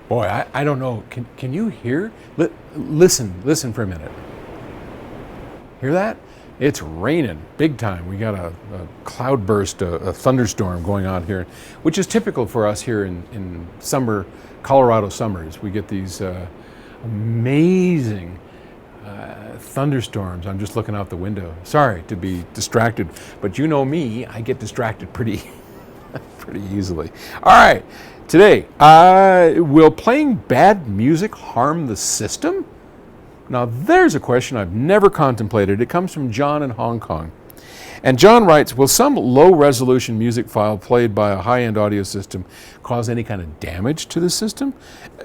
Boy, I don't know. Can you hear? Listen for a minute. Hear that? It's raining big time. We got a cloudburst, a thunderstorm going on here, which is typical for us here in summer, Colorado summers. We get these amazing thunderstorms. I'm just looking out the window. Sorry to be distracted, but you know me, I get distracted pretty pretty easily. All right, today, will playing bad music harm the system? Now, there's a question I've never contemplated. It comes from John in Hong Kong. And John writes, will some low-resolution music file played by a high-end audio system cause any kind of damage to the system?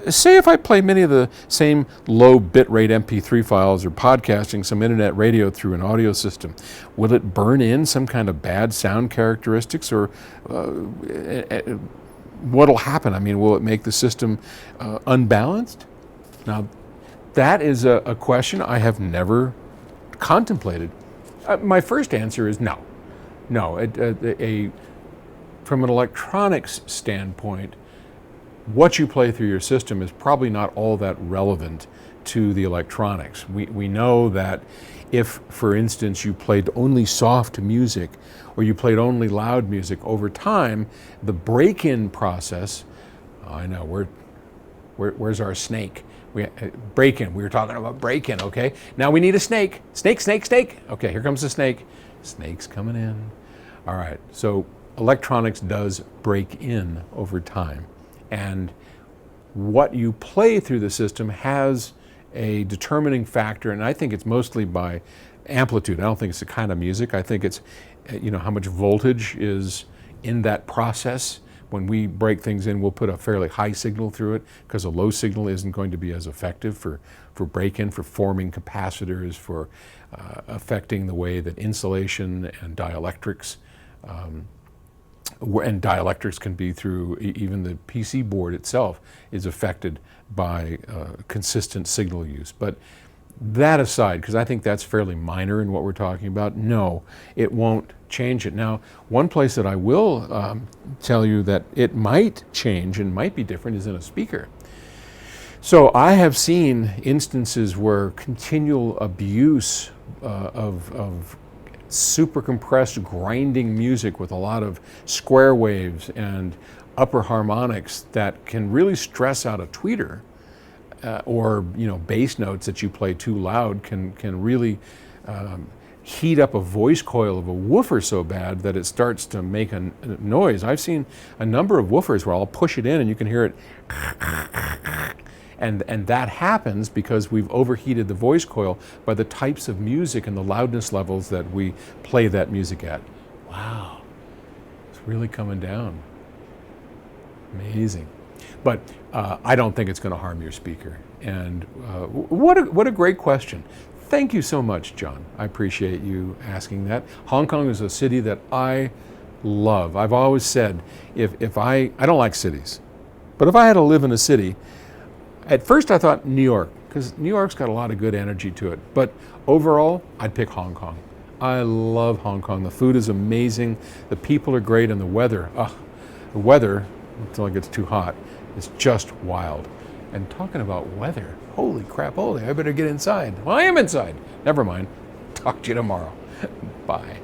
Say if I play many of the same low bitrate MP3 files or podcasting some internet radio through an audio system, will it burn in some kind of bad sound characteristics, or what'll happen? I mean, will it make the system unbalanced? Now, that is a question I have never contemplated. My first answer is no. No, from an electronics standpoint, what you play through your system is probably not all that relevant to the electronics. We know that if, for instance, you played only soft music or you played only loud music, over time, the break-in process, I know, where's our snake? Breakin. We were talking about Breakin, okay? Now we need a snake. Snake, snake, snake. Okay, here comes the snake. Snake's coming in. All right, so electronics does break in over time. And what you play through the system has a determining factor, and I think it's mostly by amplitude. I don't think it's the kind of music. I think it's, how much voltage is in that process. When we break things in, we'll put a fairly high signal through it because a low signal isn't going to be as effective for break-in, for forming capacitors, for affecting the way that insulation and dielectrics, can be through even the PC board itself is affected by consistent signal use. But that aside, because I think that's fairly minor in what we're talking about, no, it won't change it. Now, one place that I will tell you that it might change and might be different is in a speaker. So I have seen instances where continual abuse of super compressed grinding music with a lot of square waves and upper harmonics that can really stress out a tweeter. Or bass notes that you play too loud can really heat up a voice coil of a woofer so bad that it starts to make a noise. I've seen a number of woofers where I'll push it in and you can hear it, and that happens because we've overheated the voice coil by the types of music and the loudness levels that we play that music at. Wow, it's really coming down. Amazing. But I don't think it's going to harm your speaker. And what a great question. Thank you so much, John. I appreciate you asking that. Hong Kong is a city that I love. I've always said, if I don't like cities, but if I had to live in a city, at first I thought New York, because New York's got a lot of good energy to it. But overall, I'd pick Hong Kong. I love Hong Kong. The food is amazing. The people are great, and the weather, until it gets too hot, it's just wild. And talking about weather, holy crap, I better get inside. Well, I am inside. Never mind. Talk to you tomorrow. Bye.